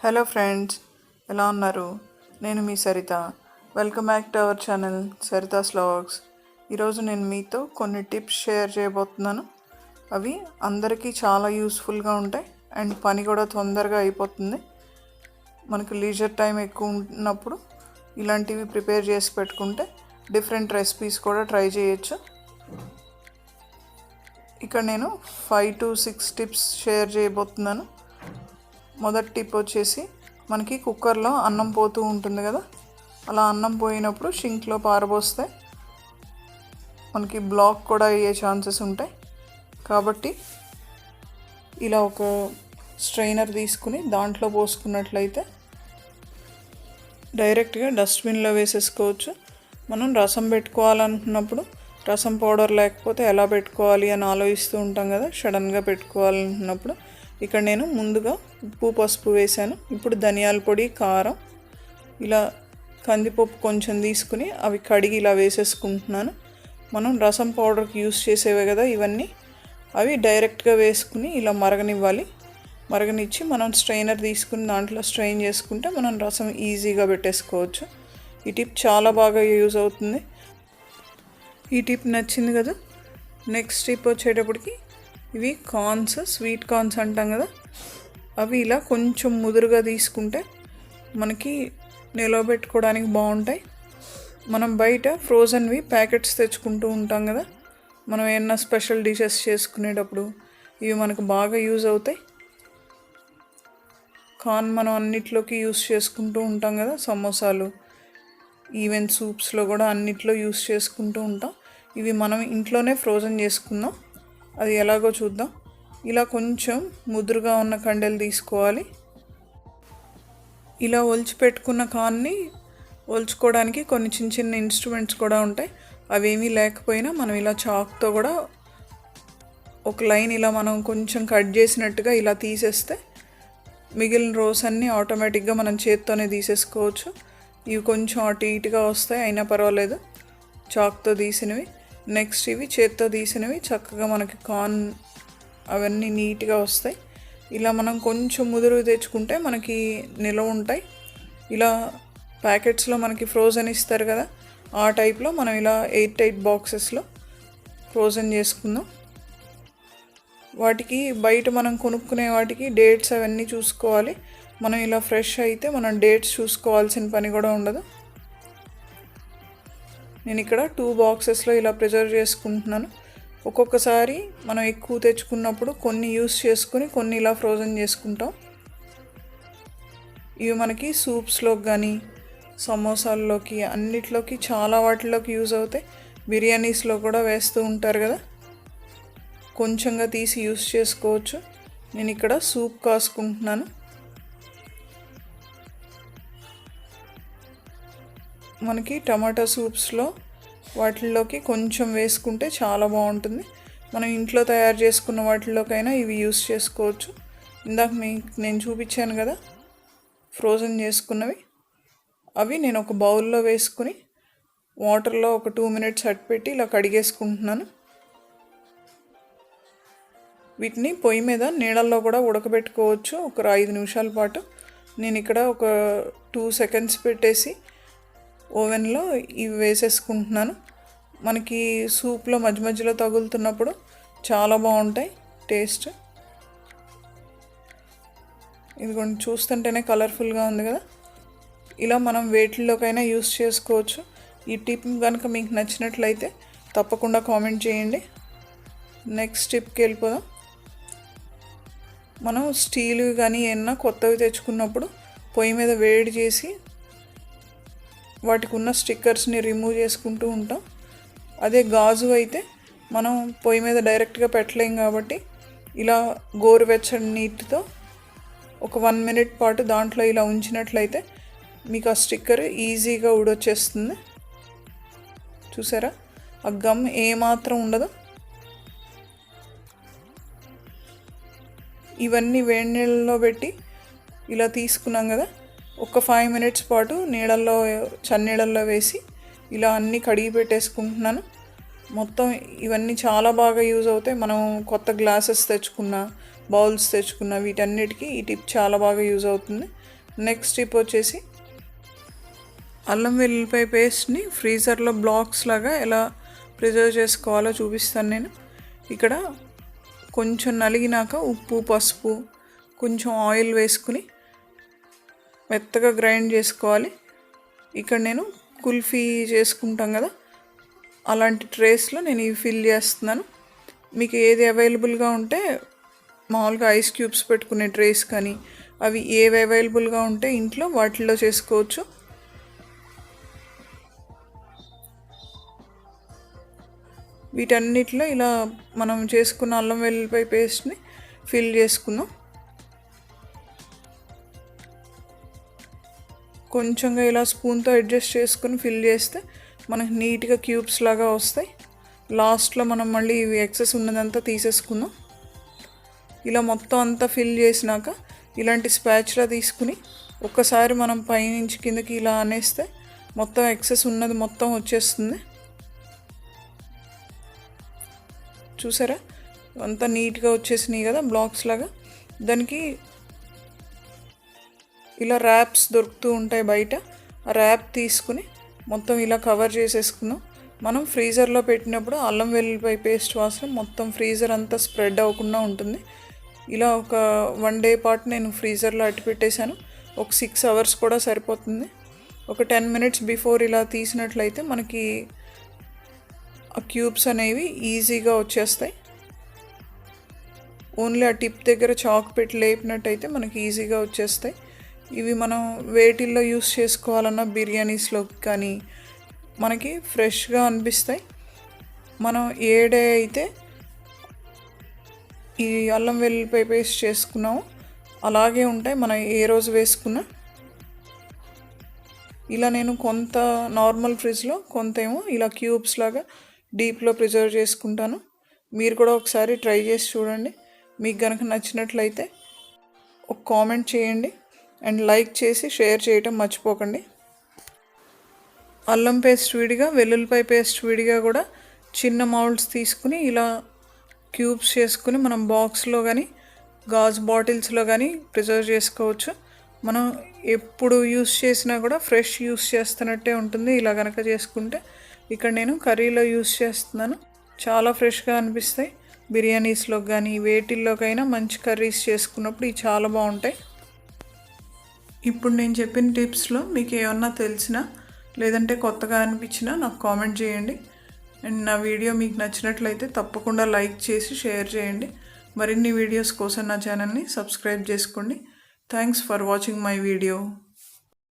Hello friends, ఎలా ఉన్నారు? నేను మీ Saritha. Welcome back to our channel Saritha's vlogs. ఈరోజు నేను మీతో కొన్ని టిప్స్ షేర్ చేయబోతున్నాను. అవి అందరికీ చాలా యూస్ఫుల్గా ఉంటాయి అండ్ పని కూడా తొందరగా అయిపోతుంది. మనకు లీజర్ టైం ఎక్కువ ఉన్నప్పుడు ఇలాంటివి ప్రిపేర్ చేసి పెట్టుకుంటే డిఫరెంట్ రెసిపీస్ కూడా ట్రై చేయొచ్చు. ఇక్కడ నేను 5 to 6 టిప్స్ షేర్ చేయబోతున్నాను. మొదటి టిప్ వచ్చేసి, మనకి కుక్కర్లో అన్నం పోతూ ఉంటుంది కదా, అలా అన్నం పోయినప్పుడు షింక్లో పారబోస్తే మనకి బ్లాక్ కూడా అయ్యే ఛాన్సెస్ ఉంటాయి. కాబట్టి ఇలా ఒక స్ట్రైనర్ తీసుకుని దాంట్లో పోసుకున్నట్లయితే డైరెక్ట్గా డస్ట్బిన్లో వేసేసుకోవచ్చు. మనం రసం పెట్టుకోవాలనుకున్నప్పుడు రసం పౌడర్ లేకపోతే ఎలా పెట్టుకోవాలి అని ఆలోచిస్తూ ఉంటాం కదా, సడన్గా పెట్టుకోవాలనుకున్నప్పుడు. ఇక్కడ నేను ముందుగా ఉప్పు పసుపు వేసాను. ఇప్పుడు ధనియాల పొడి, కారం, ఇలా కందిపప్పు కొంచెం తీసుకుని అవి కడిగి ఇలా వేసేసుకుంటున్నాను. మనం రసం పౌడర్కి యూస్ చేసేవే కదా ఇవన్నీ. అవి డైరెక్ట్గా వేసుకుని ఇలా మరగనివ్వాలి. మరగనిచ్చి మనం స్ట్రైనర్ తీసుకుని దాంట్లో స్ట్రెయిన్ చేసుకుంటే మనం రసం ఈజీగా పెట్టేసుకోవచ్చు. ఈ టిప్ చాలా బాగా యూజ్ అవుతుంది. ఈ టిప్ నచ్చింది కదా. నెక్స్ట్ టిప్ వచ్చేటప్పటికి, ఇవి కార్న్స్, స్వీట్ కార్న్స్ అంటాం కదా, అవి ఇలా కొంచెం ముదురుగా తీసుకుంటే మనకి నిలవబెట్టుకోవడానికి బాగుంటాయి. మనం బయట ఫ్రోజన్వి ప్యాకెట్స్ తెచ్చుకుంటూ ఉంటాం కదా, మనం ఏమన్నా స్పెషల్ డిషెస్ చేసుకునేటప్పుడు ఇవి మనకు బాగా యూజ్ అవుతాయి. కార్న్ మనం అన్నిట్లోకి యూస్ చేసుకుంటూ ఉంటాం కదా, సమోసాలు, ఈవెన్ సూప్స్లో కూడా అన్నిట్లో యూస్ చేసుకుంటూ ఉంటాం. ఇవి మనం ఇంట్లోనే ఫ్రోజన్ చేసుకుందాం. అది ఎలాగో చూద్దాం. ఇలా కొంచెం ముదురుగా ఉన్న కండెలు తీసుకోవాలి. ఇలా ఒలిచి పెట్టుకున్న కార్న్ని ఒలుచుకోవడానికి కొన్ని చిన్న చిన్న ఇన్స్ట్రుమెంట్స్ కూడా ఉంటాయి. అవేమీ లేకపోయినా మనం ఇలా చాక్తో కూడా ఒక లైన్ ఇలా మనం కొంచెం కట్ చేసినట్టుగా ఇలా తీసేస్తే మిగిలిన రోస్ అన్నీ ఆటోమేటిక్గా మనం చేత్తోనే తీసేసుకోవచ్చు. ఇవి కొంచెం అటు ఇటుగా వస్తాయి, అయినా పర్వాలేదు, చాక్తో తీసినవి. నెక్స్ట్ ఇవి చేత్తో తీసినవి చక్కగా మనకి కార్న్ అవన్నీ నీట్గా వస్తాయి. ఇలా మనం కొంచెం ముదురు తెచ్చుకుంటే మనకి నిలవ ఉంటాయి. ఇలా ప్యాకెట్స్లో మనకి ఫ్రోజన్ ఇస్తారు కదా, ఆ టైప్లో మనం ఇలా 8 బాక్సెస్లో ఫ్రోజన్ చేసుకుందాం. వాటికి బయట మనం కొనుక్కునే వాటికి డేట్స్ అవన్నీ చూసుకోవాలి. మనం ఇలా ఫ్రెష్ అయితే మనం డేట్స్ చూసుకోవాల్సిన పని కూడా ఉండదు. నేను ఇక్కడ 2 బాక్సెస్లో ఇలా ప్రిజర్వ్ చేసుకుంటున్నాను. ఒక్కొక్కసారి మనం ఎక్కువ తెచ్చుకున్నప్పుడు కొన్ని యూస్ చేసుకుని కొన్ని ఇలా ఫ్రోజన్ చేసుకుంటాం. ఇవి మనకి సూప్స్లోకి కానీ సమోసాల్లోకి అన్నిట్లోకి చాలా వాటిలోకి యూజ్ అవుతాయి. బిర్యానీస్లో కూడా వేస్తూ ఉంటారు కదా, కొంచెంగా తీసి యూస్ చేసుకోవచ్చు. నేను ఇక్కడ సూప్ కాసుకుంటున్నాను. మనకి టమాటా సూప్స్లో వాటిల్లోకి కొంచెం వేసుకుంటే చాలా బాగుంటుంది. మనం ఇంట్లో తయారు చేసుకున్న వాటిల్లోకైనా ఇవి యూస్ చేసుకోవచ్చు. ఇందాక నేను చూపించాను కదా ఫ్రోజన్ చేసుకున్నవి, అవి నేను ఒక బౌల్లో వేసుకుని వాటర్లో ఒక 2 minutes అట్టిపెట్టి ఇలా కడిగేసుకుంటున్నాను. వీటిని పొయ్యి మీద నీళ్ళల్లో కూడా ఉడకబెట్టుకోవచ్చు ఒక 5 నిమిషాల పాటు. నేను ఇక్కడ ఒక 2 seconds పెట్టేసి ఓవెన్లో ఇవి వేసేసుకుంటున్నాను. మనకి సూప్లో మధ్య మధ్యలో తగులుతున్నప్పుడు చాలా బాగుంటాయి టేస్ట్. ఇది కొంచెం చూస్తుంటేనే కలర్ఫుల్గా ఉంది కదా. ఇలా మనం వేటిల్లోకైనా యూస్ చేసుకోవచ్చు. ఈ టిప్ కనుక మీకు నచ్చినట్లయితే తప్పకుండా కామెంట్ చేయండి. నెక్స్ట్ టిప్కి వెళ్ళిపోదాం. మనం స్టీల్వి కానీ ఏమన్నా కొత్తవి తెచ్చుకున్నప్పుడు పొయ్యి మీద వేడి చేసి వాటికి ఉన్న స్టిక్కర్స్ని రిమూవ్ చేసుకుంటూ ఉంటాం. అదే గాజు అయితే మనం పొయ్యి మీద డైరెక్ట్గా పెట్టలేం కాబట్టి ఇలా గోరువెచ్చని నీటితో ఒక 1 minute పాటు దాంట్లో ఇలా ఉంచినట్లయితే మీకు ఆ స్టిక్కర్ ఈజీగా ఊడొచ్చేస్తుంది. చూసారా, ఆ గమ్ ఏమాత్రం ఉండదు. ఇవన్నీ వేడి నీళ్ళలో పెట్టి ఇలా తీసుకున్నాం కదా, ఒక 5 minutes పాటు చన్నీళ్ళల్లో వేసి ఇలా అన్నీ కడిగి పెట్టేసుకుంటున్నాను. మొత్తం ఇవన్నీ చాలా బాగా యూజ్ అవుతాయి. మనం కొత్త గ్లాసెస్ తెచ్చుకున్న, బౌల్స్ తెచ్చుకున్న వీటన్నిటికీ ఈ టిప్ చాలా బాగా యూజ్ అవుతుంది. నెక్స్ట్ టిప్ వచ్చేసి అల్లం వెల్లుల్లిపాయ పేస్ట్ని ఫ్రీజర్లో బ్లాక్స్ లాగా ఎలా ప్రిజర్వ్ చేసుకోవాలో చూపిస్తాను నేను. ఇక్కడ కొంచెం నలిగినాక ఉప్పు, పసుపు, కొంచెం ఆయిల్ వేసుకుని మెత్తగా గ్రైండ్ చేసుకోవాలి. ఇక్కడ నేను కుల్ఫీ చేసుకుంటాం కదా, అలాంటి ట్రేస్లో నేను ఇవి ఫిల్ చేస్తున్నాను. మీకు ఏది అవైలబుల్గా ఉంటే, మామూలుగా ఐస్ క్యూబ్స్ పెట్టుకునే ట్రేస్ కానీ అవి ఏవి అవైలబుల్గా ఉంటే ఇంట్లో వాటిల్లో చేసుకోవచ్చు. వీటన్నిటిలో ఇలా మనం చేసుకున్న అల్లం వెల్లుల్లిపాయ పేస్ట్ని ఫిల్ చేసుకుందాం. కొంచెంగా ఇలా స్పూన్తో అడ్జస్ట్ చేసుకుని ఫిల్ చేస్తే మనకి నీట్గా క్యూబ్స్ లాగా వస్తాయి. లాస్ట్లో మనం మళ్ళీ ఇవి ఎక్సెస్ ఉన్నదంతా తీసేసుకుందాం. ఇలా మొత్తం అంతా ఫిల్ చేసినాక ఇలాంటి స్పాచులా తీసుకుని ఒక్కసారి మనం పైనుంచి కిందకి ఇలా అనేస్తే మొత్తం ఎక్సెస్ ఉన్నది మొత్తం వచ్చేస్తుంది. చూసారా, అంతా నీట్గా వచ్చేసినాయి కదా బ్లాక్స్ లాగా. దానికి ఇలా ర్యాప్స్ దొరుకుతూ ఉంటాయి బయట. ఆ ర్యాప్ తీసుకుని మొత్తం ఇలా కవర్ చేసేసుకున్నాం. మనం ఫ్రీజర్లో పెట్టినప్పుడు అల్లం వెల్లుల్లిపాయ పేస్ట్ వాసన మొత్తం ఫ్రీజర్ అంతా స్ప్రెడ్ అవ్వకుండా ఉంటుంది. ఇలా ఒక 1 డే పాటు నేను ఫ్రీజర్లో అట్టి పెట్టేశాను. ఒక 6 అవర్స్ కూడా సరిపోతుంది. ఒక 10 మినిట్స్ బిఫోర్ ఇలా తీసినట్లయితే మనకి ఆ క్యూబ్స్ అనేవి ఈజీగా వచ్చేస్తాయి. ఓన్లీ ఆ టిప్ దగ్గర చాక్ పెట్టి లేపినట్టయితే మనకి ఈజీగా వచ్చేస్తాయి. ఇవి మనం వేటిల్లో యూస్ చేసుకోవాలన్నా బిర్యానీస్లో కానీ మనకి ఫ్రెష్గా అనిపిస్తాయి. మనం ఏ డే అయితే ఈ అల్లం వెల్లుల్లిపాయ పేస్ట్ చేసుకున్నామో అలాగే ఉంటాయి మనం ఏ రోజు వేసుకున్నా. ఇలా నేను కొంత నార్మల్ ఫ్రిడ్జ్లో, కొంత ఏమో ఇలా క్యూబ్స్ లాగా డీప్లో ప్రిజర్వ్ చేసుకుంటాను. మీరు కూడా ఒకసారి ట్రై చేసి చూడండి. మీకు కనుక నచ్చినట్లయితే ఒక కామెంట్ చేయండి అండ్ లైక్ చేసి షేర్ చేయటం మర్చిపోకండి. అల్లం పేస్ట్ విడిగా, వెల్లుల్లిపాయ పేస్ట్ విడిగా కూడా చిన్న మౌల్డ్స్ తీసుకుని ఇలా క్యూబ్స్ చేసుకుని మనం బాక్స్లో కానీ గాజు బాటిల్స్లో కానీ ప్రిజర్వ్ చేసుకోవచ్చు. మనం ఎప్పుడు యూస్ చేసినా కూడా ఫ్రెష్ యూస్ చేస్తున్నట్టే ఉంటుంది ఇలా కనుక చేసుకుంటే. ఇక్కడ నేను కర్రీలో యూస్ చేస్తున్నాను. చాలా ఫ్రెష్గా అనిపిస్తాయి. బిర్యానీస్లో కానీ వేటిల్లోకైనా మంచి కర్రీస్ చేసుకున్నప్పుడు ఇవి చాలా బాగుంటాయి. ఇప్పుడు నేను చెప్పిన టిప్స్లో మీకు ఏమన్నా తెలిసినా లేదంటే కొత్తగా అనిపించినా నాకు కామెంట్ చేయండి. అండ్ నా వీడియో మీకు నచ్చినట్లయితే తప్పకుండా లైక్ చేసి షేర్ చేయండి. మరిన్ని వీడియోస్ కోసం నా ఛానల్ని సబ్స్క్రైబ్ చేసుకోండి. Thanks for watching my video.